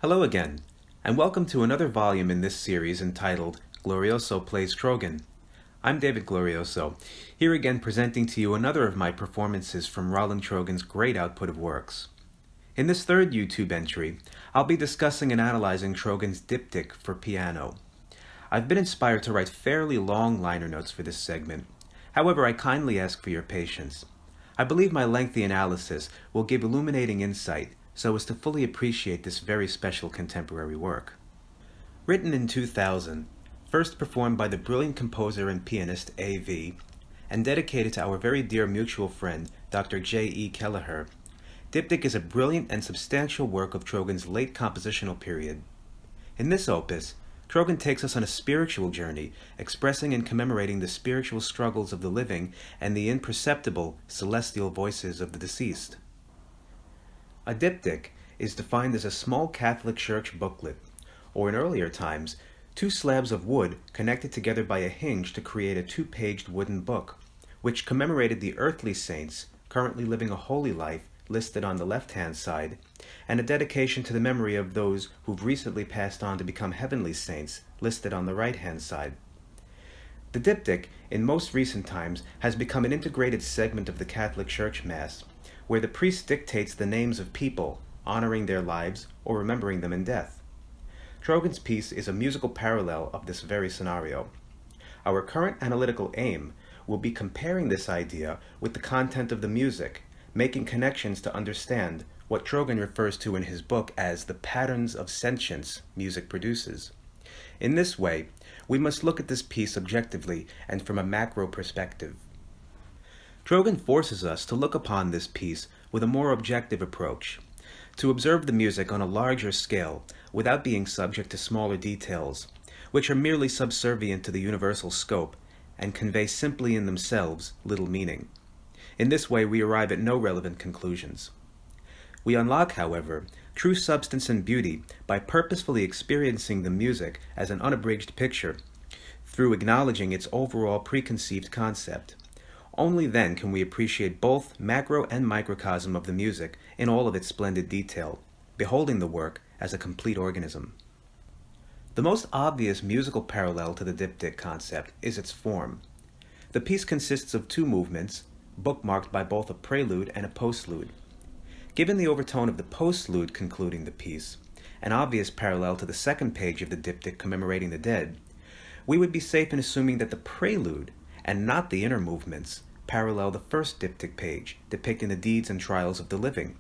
Hello again, and welcome to another volume in this series entitled Glorioso Plays Trogan. I'm David Glorioso, here again presenting to you another of my performances from Roland Trogan's great output of works. In this third YouTube entry, I'll be discussing and analyzing Trogan's Diptych for piano. I've been inspired to write fairly long liner notes for this segment. However, I kindly ask for your patience. I believe my lengthy analysis will give illuminating insight so as to fully appreciate this very special contemporary work. Written in 2000, first performed by the brilliant composer and pianist A.V., and dedicated to our very dear mutual friend, Dr. J.E. Kelleher, Diptych is a brilliant and substantial work of Trogan's late compositional period. In this opus, Trogan takes us on a spiritual journey, expressing and commemorating the spiritual struggles of the living and the imperceptible celestial voices of the deceased. A diptych is defined as a small Catholic Church booklet, or in earlier times, two slabs of wood connected together by a hinge to create a two-paged wooden book, which commemorated the earthly saints currently living a holy life listed on the left-hand side, and a dedication to the memory of those who've recently passed on to become heavenly saints listed on the right-hand side. The diptych, in most recent times, has become an integrated segment of the Catholic Church Mass, where the priest dictates the names of people, honoring their lives or remembering them in death. Trogan's piece is a musical parallel of this very scenario. Our current analytical aim will be comparing this idea with the content of the music, making connections to understand what Trogan refers to in his book as the patterns of sentience music produces. In this way, we must look at this piece objectively and from a macro perspective. Trogan forces us to look upon this piece with a more objective approach, to observe the music on a larger scale without being subject to smaller details, which are merely subservient to the universal scope and convey simply in themselves little meaning. In this way, we arrive at no relevant conclusions. We unlock, however, true substance and beauty by purposefully experiencing the music as an unabridged picture, through acknowledging its overall preconceived concept. Only then can we appreciate both macro and microcosm of the music in all of its splendid detail, beholding the work as a complete organism. The most obvious musical parallel to the diptych concept is its form. The piece consists of two movements, bookmarked by both a prelude and a postlude. Given the overtone of the postlude concluding the piece, an obvious parallel to the second page of the diptych commemorating the dead, we would be safe in assuming that the prelude, and not the inner movements, parallel the first diptych page, depicting the deeds and trials of the living.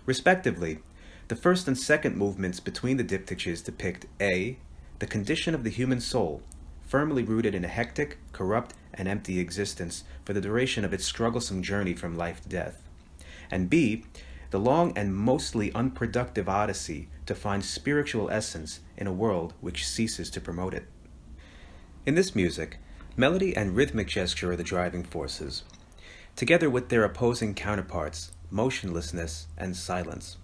Respectively, the first and second movements between the diptychs depict A. the condition of the human soul, firmly rooted in a hectic, corrupt, and empty existence for the duration of its strugglesome journey from life to death, and B. the long and mostly unproductive odyssey to find spiritual essence in a world which ceases to promote it. In this music, melody and rhythmic gesture are the driving forces, together with their opposing counterparts, motionlessness and silence.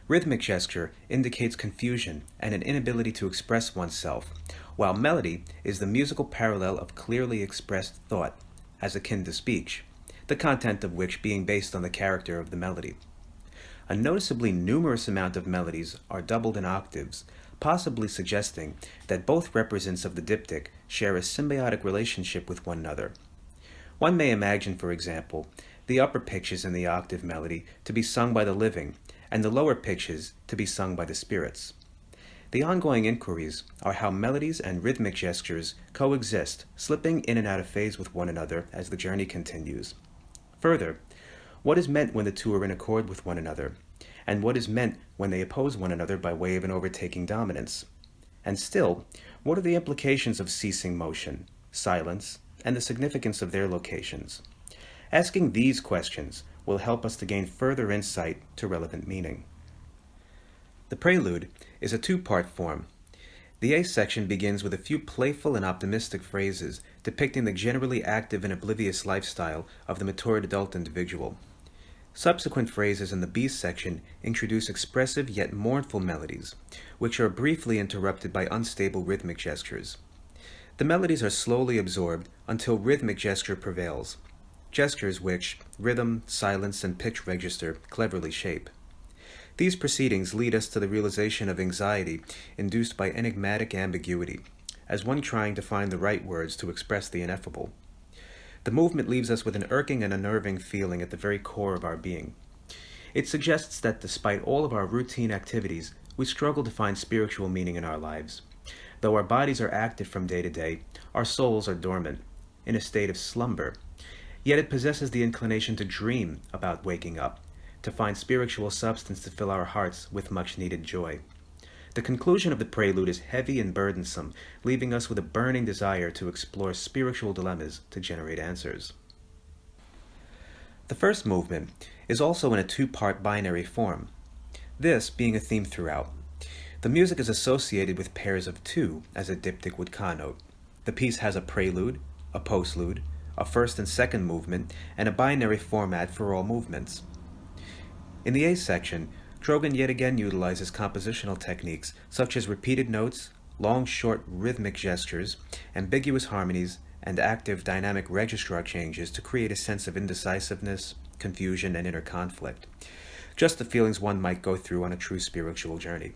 Rhythmic gesture indicates confusion and an inability to express oneself, while melody is the musical parallel of clearly expressed thought, as akin to speech, the content of which being based on the character of the melody. A noticeably numerous amount of melodies are doubled in octaves, possibly suggesting that both represents of the diptych share a symbiotic relationship with one another. One may imagine, for example, the upper pitches in the octave melody to be sung by the living, and the lower pitches to be sung by the spirits. The ongoing inquiries are how melodies and rhythmic gestures coexist, slipping in and out of phase with one another as the journey continues. Further, what is meant when the two are in accord with one another, and what is meant when they oppose one another by way of an overtaking dominance? And still, what are the implications of ceasing motion, silence, and the significance of their locations? Asking these questions will help us to gain further insight to relevant meaning. The prelude is a two-part form. The A section begins with a few playful and optimistic phrases depicting the generally active and oblivious lifestyle of the matured adult individual. Subsequent phrases in the B section introduce expressive yet mournful melodies, which are briefly interrupted by unstable rhythmic gestures. The melodies are slowly absorbed until rhythmic gesture prevails, gestures which rhythm, silence, and pitch register cleverly shape. These proceedings lead us to the realization of anxiety induced by enigmatic ambiguity, as one trying to find the right words to express the ineffable. The movement leaves us with an irking and unnerving feeling at the very core of our being. It suggests that despite all of our routine activities, we struggle to find spiritual meaning in our lives. Though our bodies are active from day to day, our souls are dormant, in a state of slumber. Yet it possesses the inclination to dream about waking up, to find spiritual substance to fill our hearts with much-needed joy. The conclusion of the prelude is heavy and burdensome, leaving us with a burning desire to explore spiritual dilemmas to generate answers. The first movement is also in a two-part binary form, this being a theme throughout. The music is associated with pairs of two, as a diptych would connote. The piece has a prelude, a postlude, a first and second movement, and a binary format for all movements. In the A section, Trogan yet again utilizes compositional techniques such as repeated notes, long short rhythmic gestures, ambiguous harmonies, and active dynamic registrar changes to create a sense of indecisiveness, confusion, and inner conflict. Just the feelings one might go through on a true spiritual journey.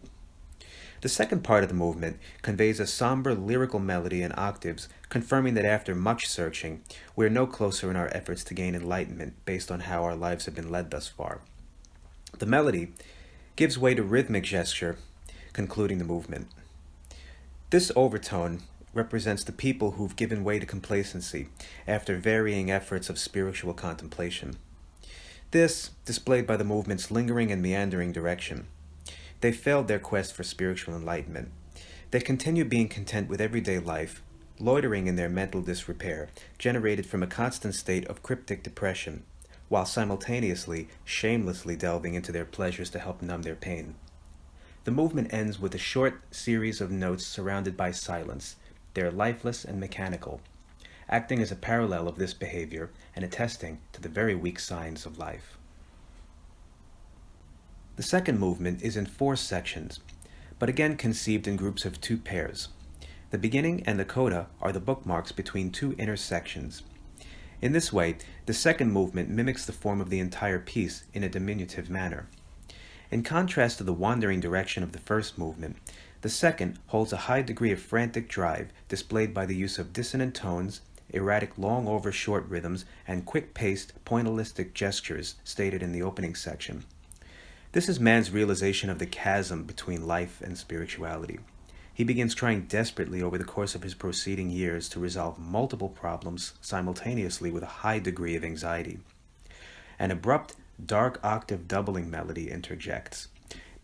The second part of the movement conveys a somber lyrical melody in octaves, confirming that after much searching, we are no closer in our efforts to gain enlightenment based on how our lives have been led thus far. The melody gives way to rhythmic gesture, concluding the movement. This overtone represents the people who've given way to complacency after varying efforts of spiritual contemplation. This, displayed by the movement's lingering and meandering direction. They failed their quest for spiritual enlightenment. They continue being content with everyday life, loitering in their mental disrepair, generated from a constant state of cryptic depression, while simultaneously, shamelessly delving into their pleasures to help numb their pain. The movement ends with a short series of notes surrounded by silence. They are lifeless and mechanical, acting as a parallel of this behavior and attesting to the very weak signs of life. The second movement is in 4 sections, but again conceived in groups of 2 pairs. The beginning and the coda are the bookmarks between 2 inner sections. In this way, the second movement mimics the form of the entire piece in a diminutive manner. In contrast to the wandering direction of the first movement, the second holds a high degree of frantic drive displayed by the use of dissonant tones, erratic long over short rhythms, and quick-paced pointillistic gestures stated in the opening section. This is man's realization of the chasm between life and spirituality. He begins trying desperately over the course of his proceeding years to resolve multiple problems simultaneously with a high degree of anxiety. An abrupt, dark octave doubling melody interjects,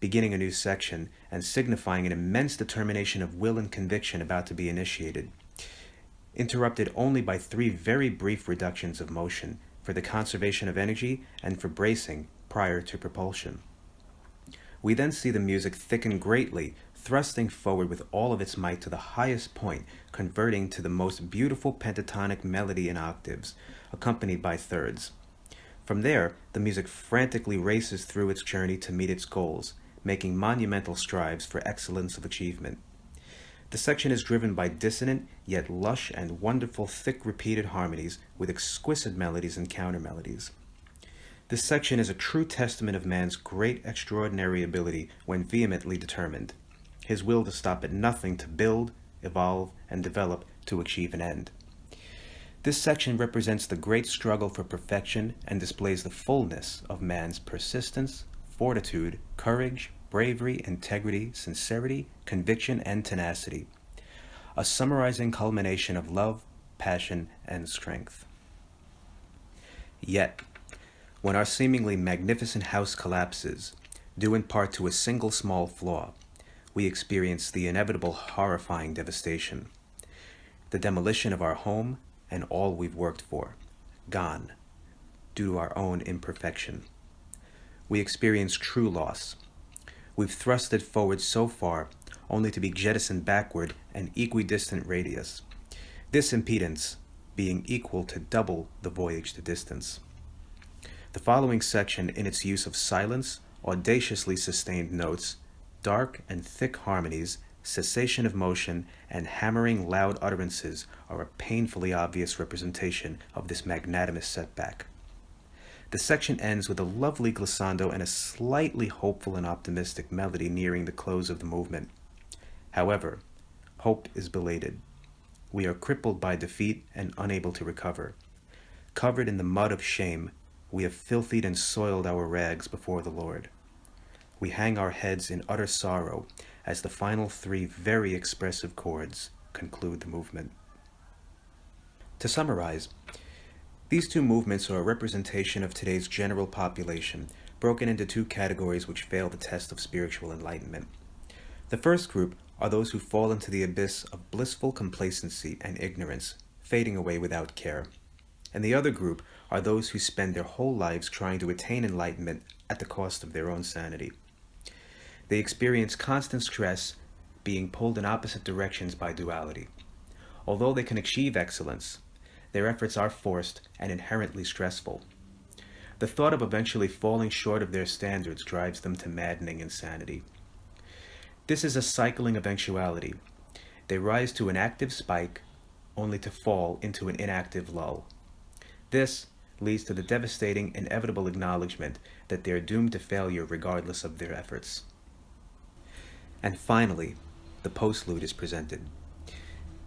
beginning a new section and signifying an immense determination of will and conviction about to be initiated, interrupted only by 3 very brief reductions of motion for the conservation of energy and for bracing prior to propulsion. We then see the music thicken greatly, thrusting forward with all of its might to the highest point, converting to the most beautiful pentatonic melody in octaves, accompanied by thirds. From there, the music frantically races through its journey to meet its goals, making monumental strides for excellence of achievement. The section is driven by dissonant, yet lush and wonderful thick repeated harmonies with exquisite melodies and counter-melodies. This section is a true testament of man's great extraordinary ability when vehemently determined, his will to stop at nothing to build, evolve, and develop to achieve an end. This section represents the great struggle for perfection and displays the fullness of man's persistence, fortitude, courage, bravery, integrity, sincerity, conviction, and tenacity. A summarizing culmination of love, passion, and strength. Yet, when our seemingly magnificent house collapses, due in part to a single small flaw, we experience the inevitable horrifying devastation. The demolition of our home and all we've worked for, gone, due to our own imperfection. We experience true loss. We've thrusted forward so far, only to be jettisoned backward an equidistant radius, this impedance being equal to double the voyage to distance. The following section, in its use of silence, audaciously sustained notes, dark and thick harmonies, cessation of motion, and hammering loud utterances, are a painfully obvious representation of this magnanimous setback. The section ends with a lovely glissando and a slightly hopeful and optimistic melody nearing the close of the movement. However, hope is belated. We are crippled by defeat and unable to recover. Covered in the mud of shame, we have filthied and soiled our rags before the Lord. We hang our heads in utter sorrow as the final three very expressive chords conclude the movement. To summarize, these two movements are a representation of today's general population, broken into two categories which fail the test of spiritual enlightenment. The first group are those who fall into the abyss of blissful complacency and ignorance, fading away without care. And the other group are those who spend their whole lives trying to attain enlightenment at the cost of their own sanity. They experience constant stress, being pulled in opposite directions by duality. Although they can achieve excellence, their efforts are forced and inherently stressful. The thought of eventually falling short of their standards drives them to maddening insanity. This is a cycling eventuality. They rise to an active spike, only to fall into an inactive lull. This leads to the devastating, inevitable acknowledgement that they are doomed to failure regardless of their efforts. And finally, the postlude is presented.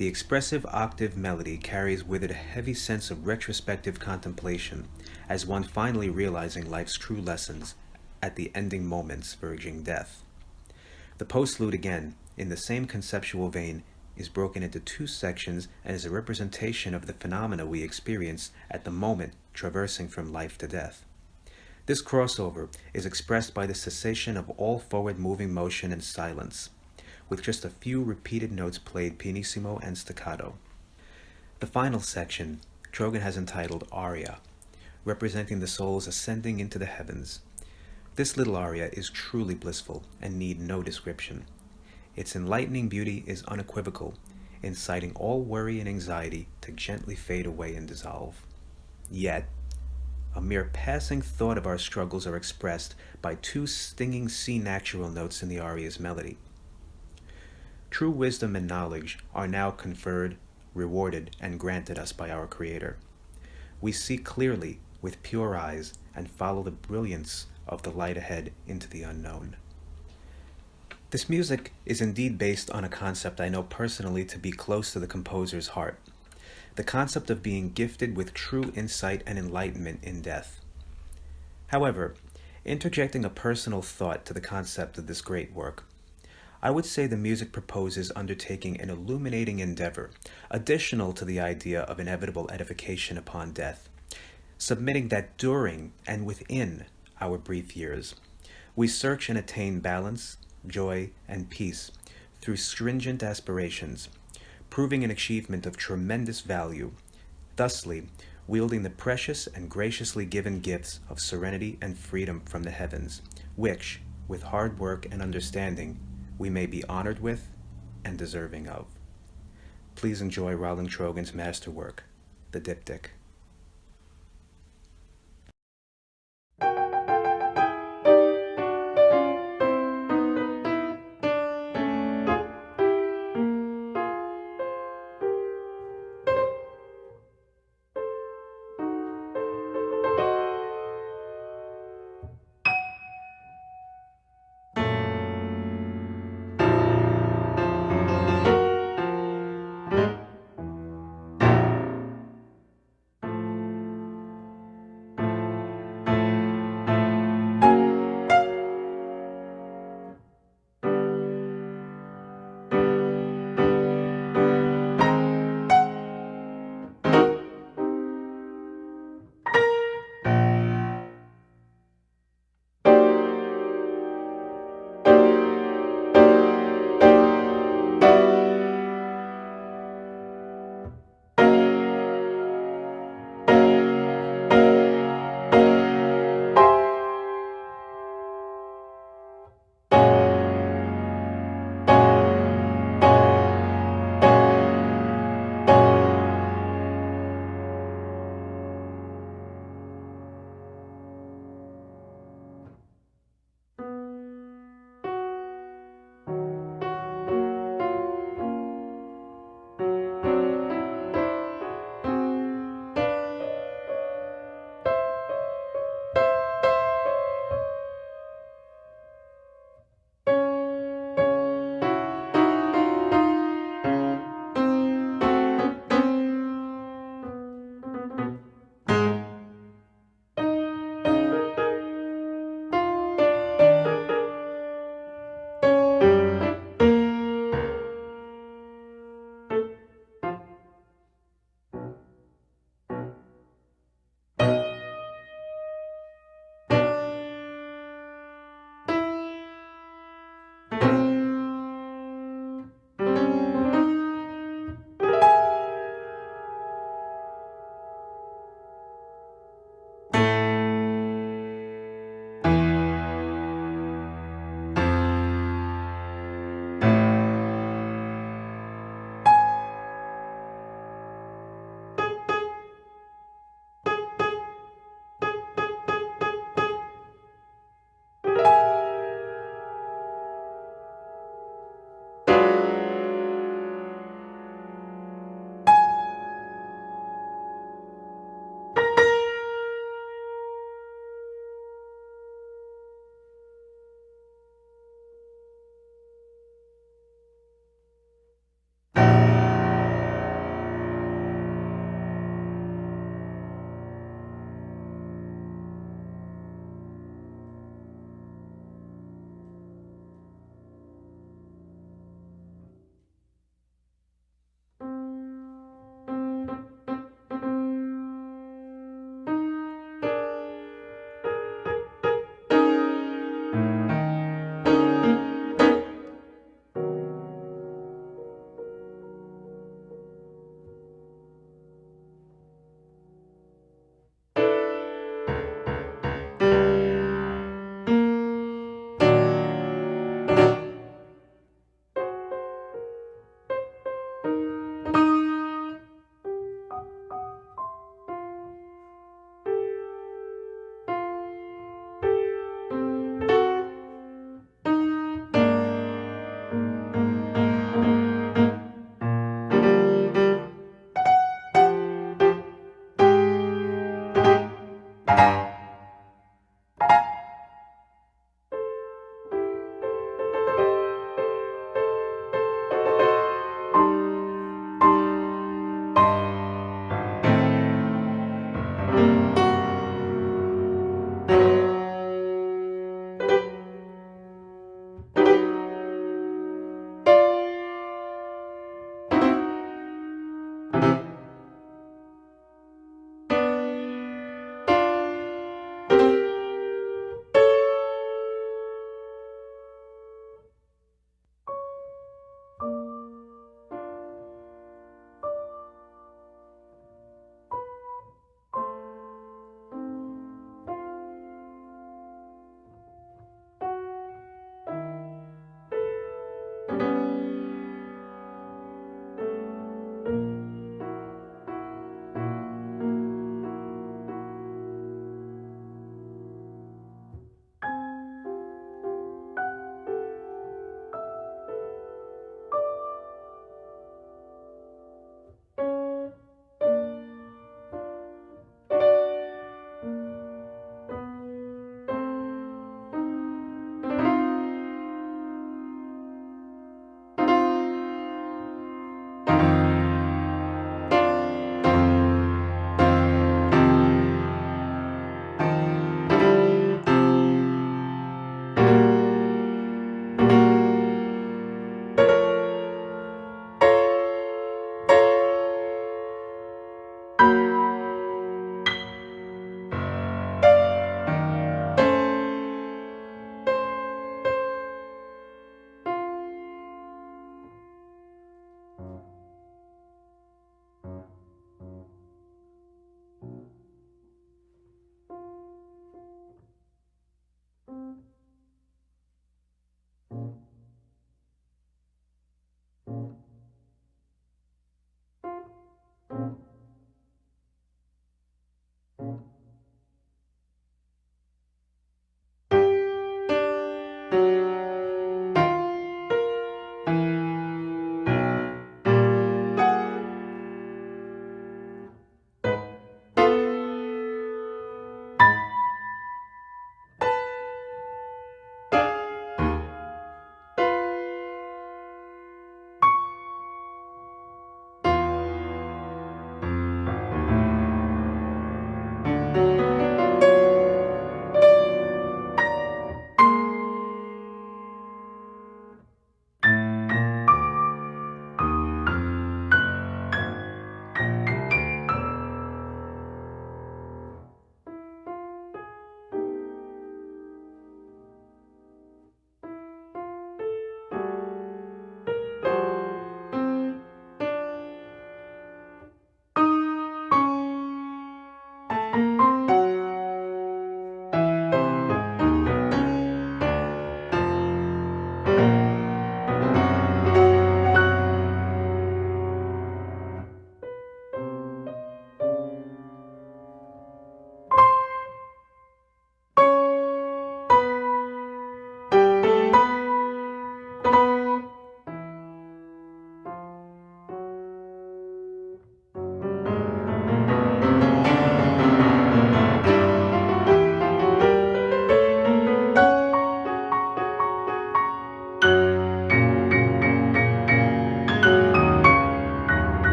The expressive octave melody carries with it a heavy sense of retrospective contemplation, as one finally realizing life's true lessons at the ending moments verging death. The postlude, again, in the same conceptual vein, is broken into two sections and is a representation of the phenomena we experience at the moment traversing from life to death. This crossover is expressed by the cessation of all forward-moving motion and silence, with just a few repeated notes played pianissimo and staccato. The final section, Trogan has entitled Aria, representing the soul's ascending into the heavens. This little aria is truly blissful and need no description. Its enlightening beauty is unequivocal, inciting all worry and anxiety to gently fade away and dissolve. Yet, a mere passing thought of our struggles are expressed by two stinging C-natural notes in the aria's melody. True wisdom and knowledge are now conferred, rewarded, and granted us by our Creator. We see clearly with pure eyes and follow the brilliance of the light ahead into the unknown. This music is indeed based on a concept I know personally to be close to the composer's heart. The concept of being gifted with true insight and enlightenment in death. However, interjecting a personal thought to the concept of this great work, I would say the music proposes undertaking an illuminating endeavor, additional to the idea of inevitable edification upon death, submitting that during and within our brief years, we search and attain balance, joy, and peace through stringent aspirations, proving an achievement of tremendous value, thusly wielding the precious and graciously given gifts of serenity and freedom from the heavens, which, with hard work and understanding, we may be honored with and deserving of. Please enjoy Roland Trogan's masterwork, the Diptych.